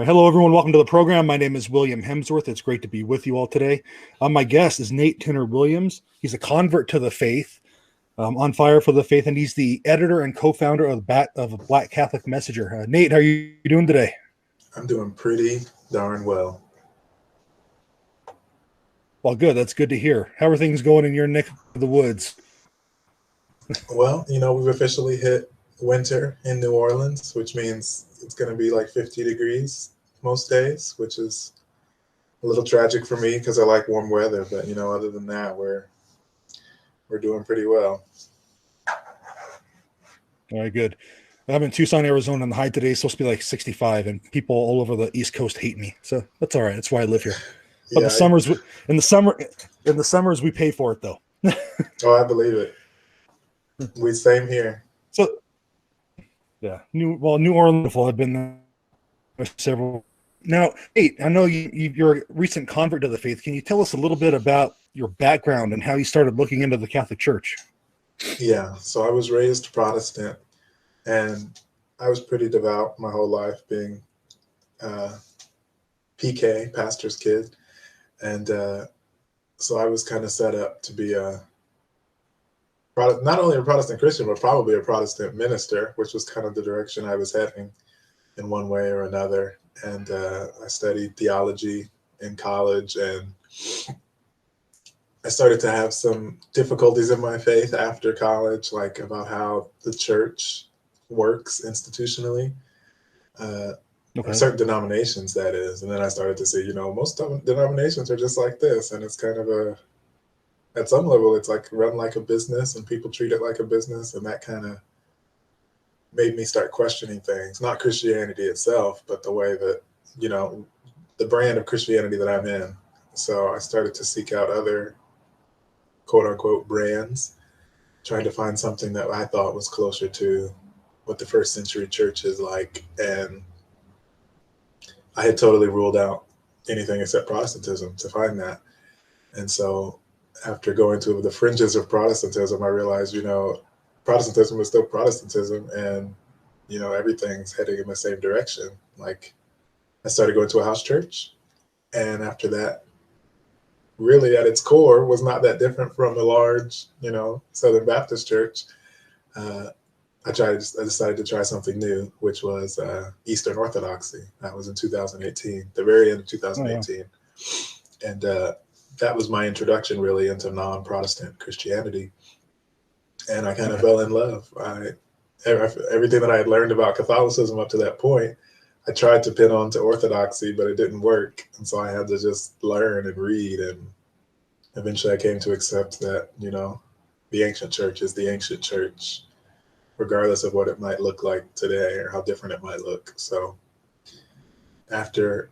Hello, everyone. Welcome to the program. My name is William Hemsworth. It's great to be with you all today. My guest is Nate Tinner Williams. He's a convert to the faith, on fire for the faith, and he's the editor and co-founder of Black Catholic Messenger. Nate, how are you doing today? I'm doing pretty darn well. Well, good. That's good to hear. How are things going in your neck of the woods? Well, we've officially hit winter in New Orleans, which means it's going to be like 50 degrees most days, which is a little tragic for me because I like warm weather. But, other than that, we're doing pretty well. All right, good. I'm in Tucson, Arizona, and the high today is supposed to be like 65, and people all over the East Coast hate me. So that's all right. That's why I live here. But Yeah, in the summers, we pay for it though. Oh, I believe it. Same here. So, yeah, New Orleans. I've been there several. Now, Nate, I know you're a recent convert to the faith. Can you tell us a little bit about your background and how you started looking into the Catholic Church? Yeah, so I was raised Protestant, and I was pretty devout my whole life, being PK, pastor's kid. And so I was kind of set up to be not only a Protestant Christian, but probably a Protestant minister, which was kind of the direction I was heading in one way or another. And I studied theology in college, and I started to have some difficulties in my faith after college, like about how the church works institutionally. Certain denominations, that is. And then I started to see, most denominations are just like this. And it's kind of at some level, it's like run like a business and people treat it like a business. And that kind of made me start questioning things, not Christianity itself, but the way that, the brand of Christianity that I'm in. So I started to seek out other quote unquote brands, trying to find something that I thought was closer to what the first century church is like. And I had totally ruled out anything except Protestantism to find that. And so after going to the fringes of Protestantism, I realized, Protestantism is still Protestantism, and, everything's heading in the same direction. Like, I started going to a house church, and after that, really at its core was not that different from a large, Southern Baptist church. I decided to try something new, which was Eastern Orthodoxy. That was in 2018, the very end of 2018. Oh, yeah. And that was my introduction really into non-Protestant Christianity. And I kind of fell in love. Everything that I had learned about Catholicism up to that point, I tried to pin on to Orthodoxy, but it didn't work. And so I had to just learn and read. And eventually I came to accept that, the ancient church is the ancient church, regardless of what it might look like today or how different it might look. So after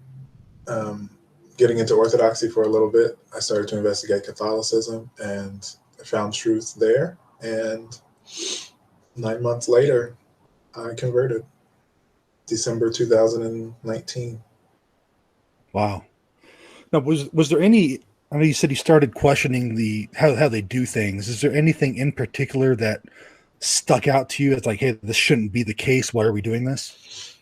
getting into Orthodoxy for a little bit, I started to investigate Catholicism, and I found truth there. And 9 months later, I converted, December 2019. Wow. Now, was there any, I know you said you started questioning how they do things. Is there anything in particular that stuck out to you as like, hey, this shouldn't be the case? Why are we doing this?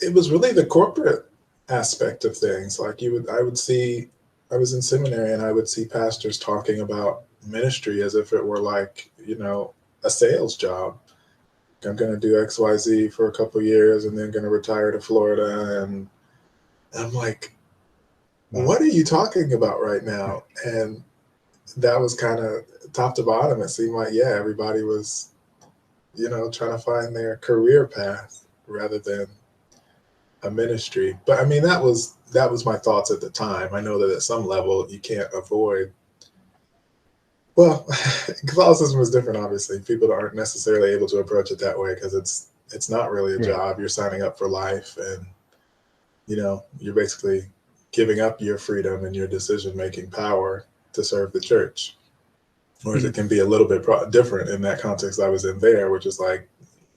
It was really the corporate aspect of things. Like I was in seminary, and I would see pastors talking about ministry as if it were like, a sales job. I'm going to do XYZ for a couple of years and then going to retire to Florida. And I'm like, what are you talking about right now? And that was kind of top to bottom. It seemed like, yeah, everybody was, trying to find their career path rather than a ministry. But I mean, that was my thoughts at the time. I know that at some level you can't avoid. Well, Catholicism is different, obviously. People aren't necessarily able to approach it that way because it's not really a job. You're signing up for life, and you're basically giving up your freedom and your decision-making power to serve the church. Whereas it can be a little bit different in that context I was in there, which is like,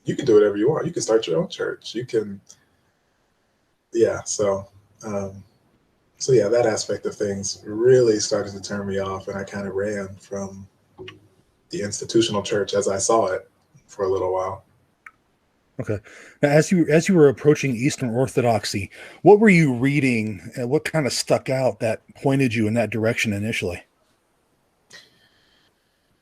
you can do whatever you want. You can start your own church. You can, yeah. So yeah, that aspect of things really started to turn me off, and I kind of ran from the institutional church as I saw it for a little while. Okay. Now, as you were approaching Eastern Orthodoxy, what were you reading, and what kind of stuck out that pointed you in that direction initially?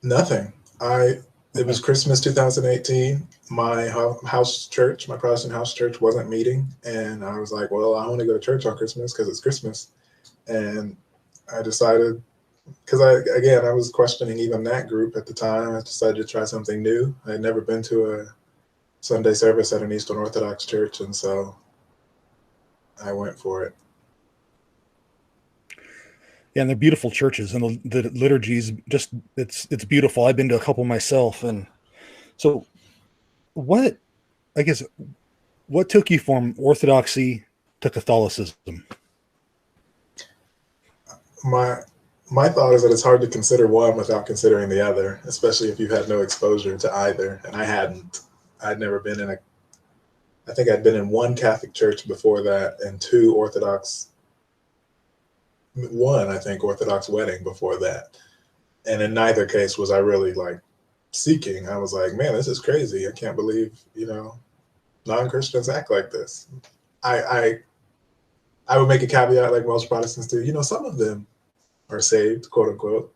Nothing. It Okay. was Christmas 2018. My house church, my Protestant house church, wasn't meeting, and I was like, "Well, I want to go to church on Christmas because it's Christmas." And I decided, because I was questioning even that group at the time. I decided to try something new. I had never been to a Sunday service at an Eastern Orthodox church, and so I went for it. Yeah, and they're beautiful churches, and the liturgies just it's beautiful. I've been to a couple myself, and so what I guess what took you from Orthodoxy to Catholicism? My my thought is that it's hard to consider one without considering the other, especially if you've had no exposure to either. And I hadn't. I'd never been in a. I think I'd been in one Catholic church before that, and two Orthodox. One, I think, Orthodox wedding before that, and in neither case was I really like seeking. I was like, man, this is crazy. I can't believe non-Christians act like this. I I I would make a caveat like most Protestants do. Some of them are saved, quote unquote,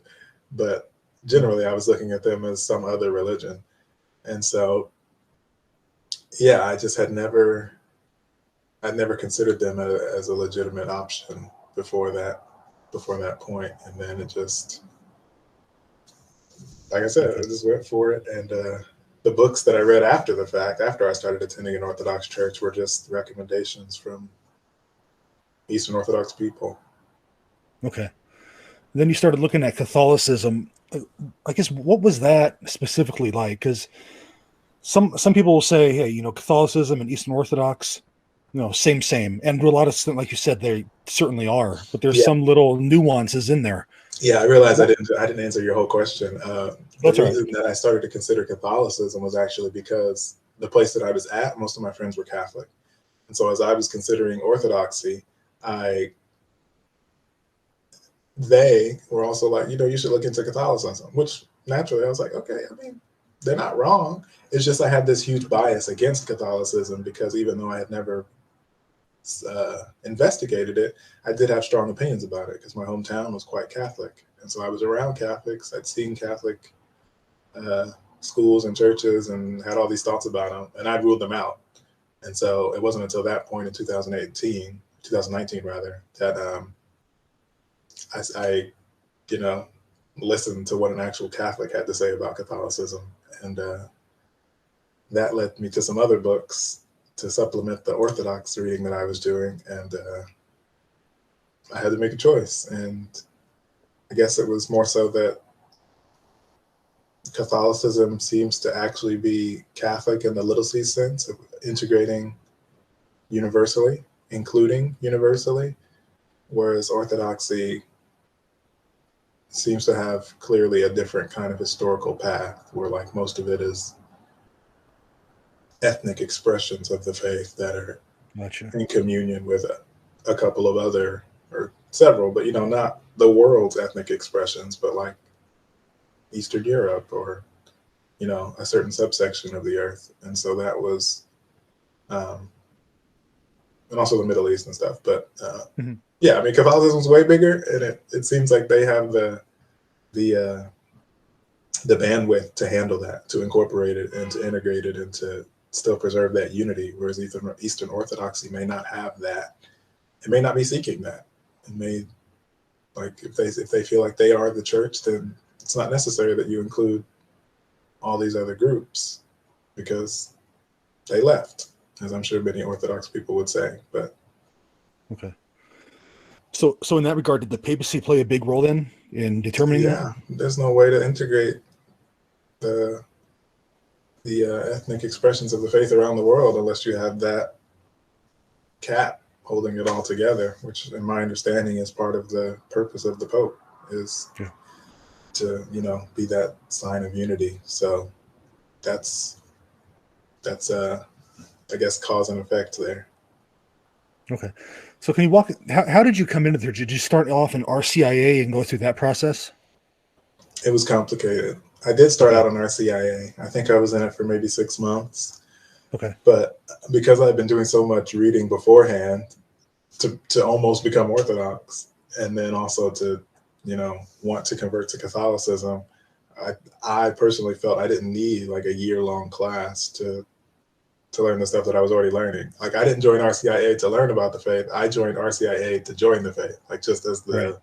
but generally I was looking at them as some other religion. And so, yeah, I'd never considered them as a legitimate option before that point. And then it just, like I said, I Okay. just went for it. And the books that I read after the fact, after I started attending an Orthodox church, were just recommendations from Eastern Orthodox people. Okay. Then you started looking at Catholicism. I guess what was that specifically like? Because some people will say, hey, Catholicism and Eastern Orthodox, same, and to a lot of, like you said, they certainly are, but there's Yeah, some little nuances in there. yeah. I realized What? I didn't answer your whole question. The That's all right. reason that I started to consider Catholicism was actually because the place that I was at, most of my friends were Catholic, and so as I was considering Orthodoxy, I they were also like, you should look into Catholicism, which naturally I was like, okay, I mean, they're not wrong. It's just I had this huge bias against Catholicism because even though I had never investigated it, I did have strong opinions about it because my hometown was quite Catholic. And so I was around Catholics. I'd seen Catholic uh, schools and churches and had all these thoughts about them, and I ruled them out. And so it wasn't until that point in 2019 rather, that I you know, listened to what an actual Catholic had to say about Catholicism. And that led me to some other books to supplement the Orthodox reading that I was doing. And I had to make a choice. And I guess it was more so that Catholicism seems to actually be Catholic in the little c sense of integrating universally, including universally, whereas Orthodoxy seems to have clearly a different kind of historical path where like most of it is ethnic expressions of the faith that are Gotcha. in communion with a couple of other or several, but not the world's ethnic expressions, but like Eastern Europe or a certain subsection of the earth. And so that was um, and also the Middle East and stuff. But Mhm. yeah, I mean Catholicism's way bigger, and it seems like they have the uh, the bandwidth to handle that, to incorporate it and to integrate it and to still preserve that unity, whereas Eastern Orthodoxy may not have that. It may not be seeking that. It may, like, if they feel like they are the church, then it's not necessary that you include all these other groups because they left, as I'm sure many Orthodox people would say. But Okay. So in that regard, did the papacy play a big role then in determining that? yeah, there's no way to integrate the ethnic expressions of the faith around the world unless you have that cap holding it all together, which, in my understanding, is part of the purpose of the Pope, is Yeah. to be that sign of unity. So that's I guess cause and effect there. Okay. So can you walk? How did you come into there? Did you start off in RCIA and go through that process? It was complicated. I did start Okay. out on RCIA. I think I was in it for maybe 6 months. Okay. But because I've been doing so much reading beforehand to almost become Orthodox, and then also to, want to convert to Catholicism, I personally felt I didn't need like a year-long class to learn the stuff that I was already learning. Like, I didn't join RCIA to learn about the faith. I joined RCIA to join the faith, like just as the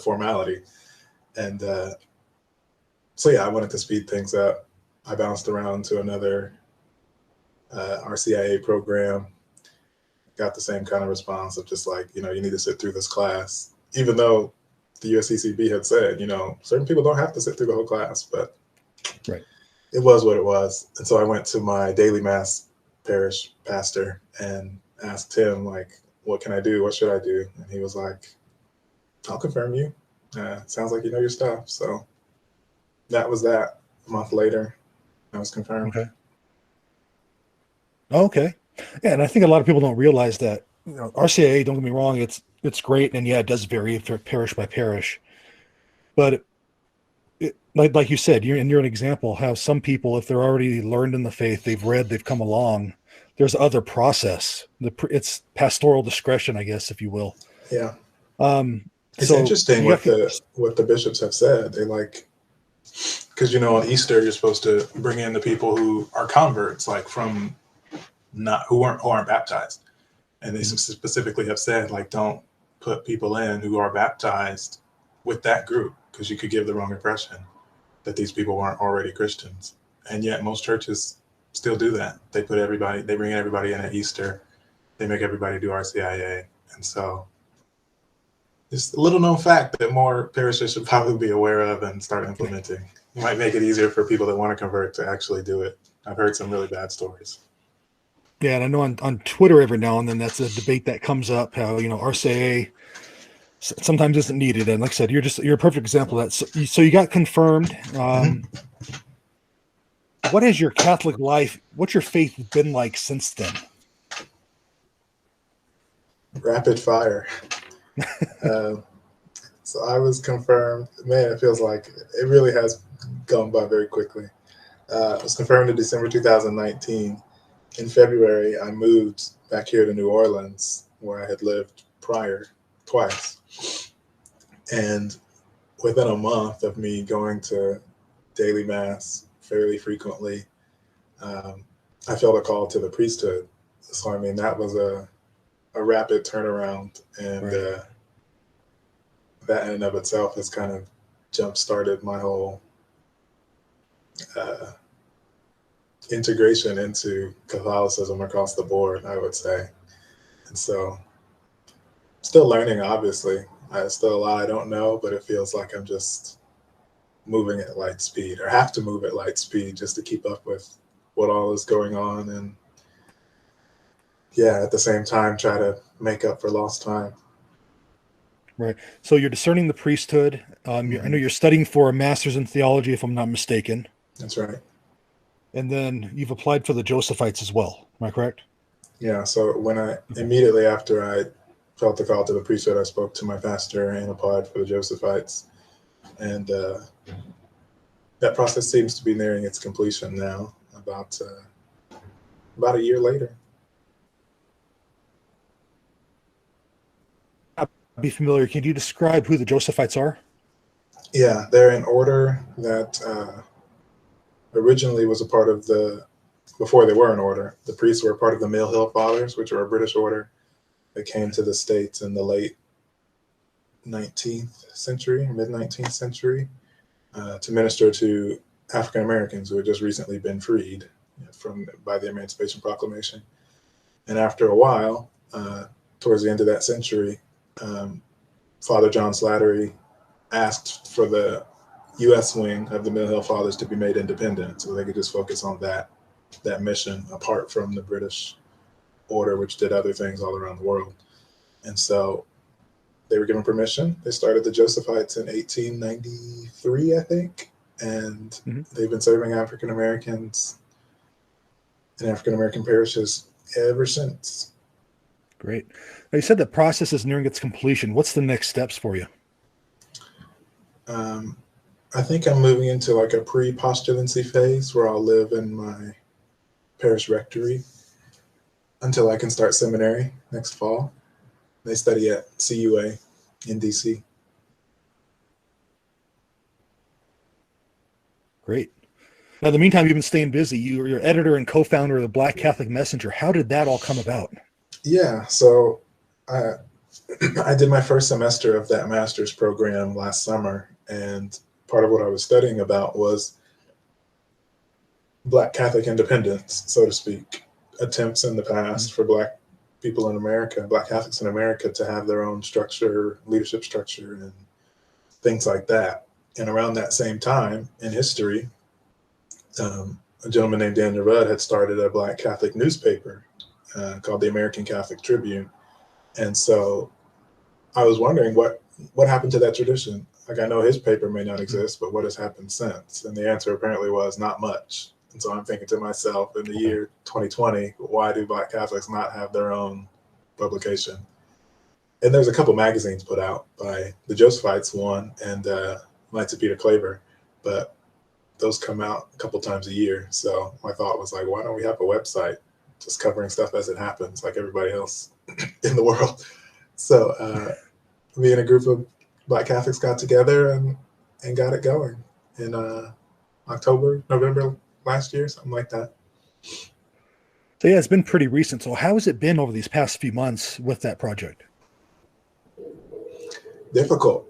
formality. And so yeah, I wanted to speed things up. I bounced around to another RCIA program, got the same kind of response of just like, you need to sit through this class, even though the USCCB had said, certain people don't have to sit through the whole class, but it was what it was. And so I went to my daily mass parish pastor and asked him, like, what can I do? What should I do? And he was like, I'll confirm you. Sounds like you know your stuff. So that was that. A month later, I was confirmed. Okay. Okay. Yeah, and I think a lot of people don't realize that, RCIA, don't get me wrong, it's great, and yeah, it does vary for parish by parish. But like you said, you're an example how some people, if they're already learned in the faith, they've read, they've come along, there's other process. It's pastoral discretion, I guess, if you will. Yeah. It's interesting what the bishops have said. They like, because on Easter you're supposed to bring in the people who are converts, like from who aren't baptized, and they specifically have said, like, don't put people in who are baptized with that group, because you could give the wrong impression that these people weren't already Christians. And yet most churches still do that. They bring everybody in at Easter. They make everybody do RCIA. And so it's a little known fact that more parishes should probably be aware of and start implementing. It might make it easier for people that want to convert to actually do it. I've heard some really bad stories. Yeah, and I know on Twitter every now and then that's a debate that comes up, how, RCIA sometimes isn't needed. And like I said, you're a perfect example of that. So you got confirmed. What has your Catholic life, what's your faith been like since then? Rapid fire. So I was confirmed. Man, it feels like it really has gone by very quickly. I was confirmed in December 2019. In February, I moved back here to New Orleans, where I had lived prior twice. And within a month of me going to daily mass fairly frequently, I felt a call to the priesthood. So, I mean, that was a rapid turnaround. And that in and of itself has kind of jump-started my whole integration into Catholicism across the board, I would say. And so, still learning, obviously. Still a lot I don't know, but it feels like I'm just moving at light speed, or have to move at light speed just to keep up with what all is going on. And yeah, at the same time, try to make up for lost time. Right. So you're discerning the priesthood. I know you're studying for a master's in theology, if I'm not mistaken. That's right. And then you've applied for the Josephites as well. Am I correct? Yeah. So immediately after I felt the call to the priesthood, I spoke to my pastor and applied for the Josephites. And that process seems to be nearing its completion now, about a year later. Be familiar. Can you describe who the Josephites are? Yeah, they're an order that originally was a part of before they were an order, the priests were a part of the Mill Hill Fathers, which are a British order that came to the States in the late 19th century, mid-19th century, to minister to African Americans who had just recently been freed by the Emancipation Proclamation. And after a while, towards the end of that century, Father John Slattery asked for the U.S. wing of the Mill Hill Fathers to be made independent, so they could just focus on that mission apart from the British order, which did other things all around the world. And so they were given permission. They started the Josephites in 1893, I think, and they've been serving African Americans in African American parishes ever since. Great. Now, you said the process is nearing its completion. What's the next steps for you? I think I'm moving into like a pre-postulancy phase where I'll live in my parish rectory until I can start seminary next fall. They study at CUA in DC. Great. Now, in the meantime, you've been staying busy. You're editor and co-founder of the Black Catholic Messenger. How did that all come about? Yeah, so I I did my first semester of that master's program last summer, and part of what I was studying about was Black Catholic independence, so to speak, attempts in the past for Black people in America, Black Catholics in America, to have their own structure, leadership structure, and things like that. And around that same time in history, a gentleman named Daniel Rudd had started a Black Catholic newspaper called the American Catholic Tribune. And so I was wondering what happened to that tradition. Like, I know his paper may not exist, but what has happened since? And the answer apparently was not much. And so I'm thinking to myself, in the year 2020, why do Black Catholics not have their own publication? And there's a couple magazines put out by the Josephites, one, and Knights of Peter Claver, but those come out a couple times a year. So my thought was like, why don't we have a website just covering stuff as it happens, like everybody else in the world? So me and a group of Black Catholics got together and got it going in November last year, something like that. So yeah, it's been pretty recent. So how has it been over these past few months with that project? Difficult.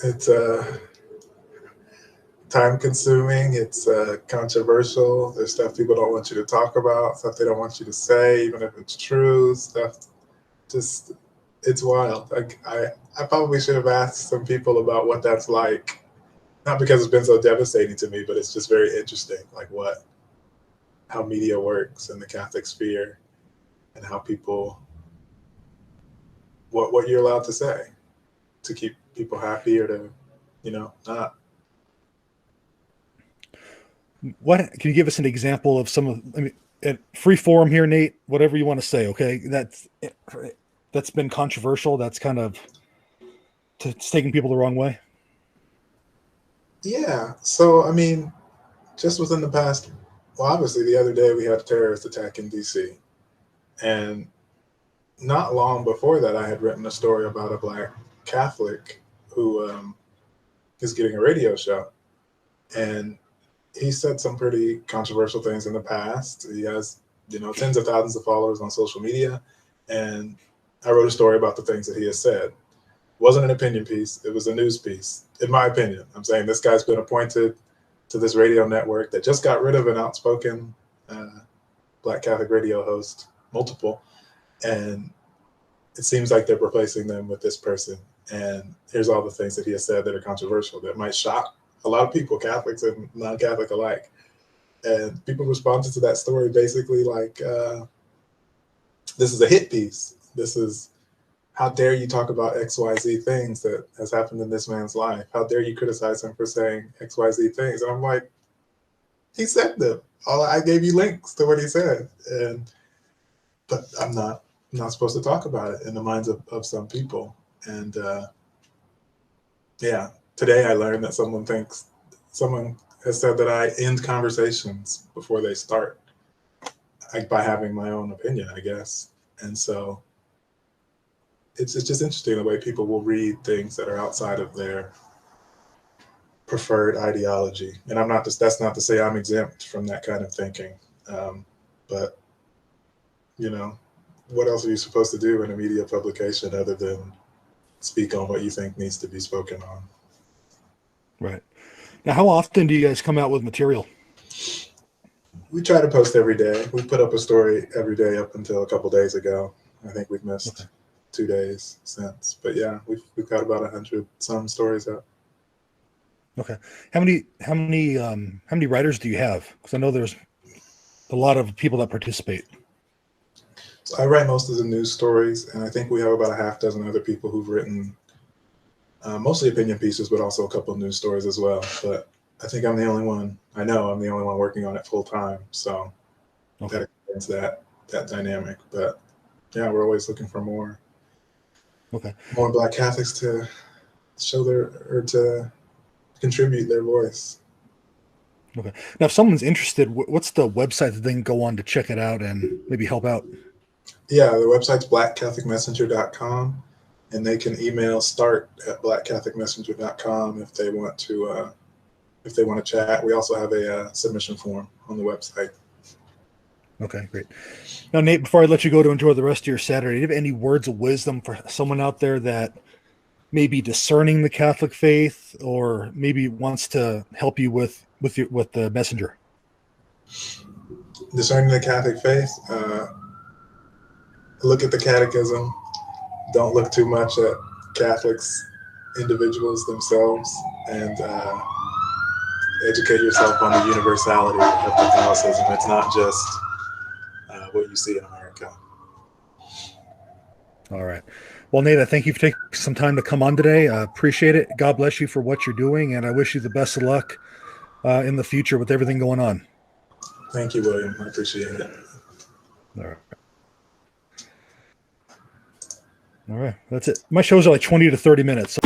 It's time consuming. It's controversial. There's stuff people don't want you to talk about, stuff they don't want you to say, even if it's true, stuff. Just, it's wild. Like, I probably should have asked some people about what that's like. Not because it's been so devastating to me, but it's just very interesting, like how media works in the Catholic sphere, and how people, what you're allowed to say to keep people happy or to, not. What can you give us an example of some of? I mean, free forum here, Nate. Whatever you want to say. Okay, that's been controversial. That's kind of it's taking people the wrong way. Yeah. So I mean, just within the past, well, obviously the other day we had a terrorist attack in DC, and not long before that, I had written a story about a Black Catholic who is getting a radio show, and he said some pretty controversial things in the past. He has, tens of thousands of followers on social media, and I wrote a story about the things that he has said. It wasn't an opinion piece; it was a news piece, in my opinion. I'm saying this guy's been appointed to this radio network that just got rid of an outspoken Black Catholic radio host, multiple, and it seems like they're replacing them with this person. And here's all the things that he has said that are controversial, that might shock a lot of people, Catholics and non-Catholic alike. And people responded to that story basically like, this is a hit piece. This is, how dare you talk about XYZ things that has happened in this man's life? How dare you criticize him for saying XYZ things? And I'm like, he said them. I gave you links to what he said. But I'm not supposed to talk about it in the minds of some people. And yeah, today I learned that someone has said that I end conversations before they start, by having my own opinion, I guess. And so it's just interesting the way people will read things that are outside of their preferred ideology. And that's not to say I'm exempt from that kind of thinking. But, what else are you supposed to do in a media publication other than speak on what you think needs to be spoken on? Right. Now, how often do you guys come out with material? We try to post every day. We put up a story every day up until a couple days ago. I think we've missed 2 days since. But yeah, we've got about 100 some stories up. Okay. How many writers do you have? Because I know there's a lot of people that participate. So I write most of the news stories, and I think we have about a half dozen other people who've written mostly opinion pieces, but also a couple of news stories as well. But I think I'm the only one working on it full time. So that explains that dynamic. But yeah, we're always looking for more Black Catholics to show to contribute their voice. Okay. Now, if someone's interested, what's the website that they can go on to check it out and maybe help out? Yeah, the website's blackcatholicmessenger.com, and they can email start@blackcatholicmessenger.com if they want to chat. We also have a submission form on the website. Okay, great. Now, Nate, before I let you go to enjoy the rest of your Saturday, do you have any words of wisdom for someone out there that may be discerning the Catholic faith, or maybe wants to help you with the messenger? Discerning the Catholic faith, look at the catechism. Don't look too much at Catholics, individuals themselves, and educate yourself on the universality of Catholicism. It's not just what you see in America. All right. Well, Nate, I thank you for taking some time to come on today. I appreciate it. God bless you for what you're doing, and I wish you the best of luck in the future with everything going on. Thank you, William. I appreciate it. All right. All right. That's it. My shows are like 20 to 30 minutes.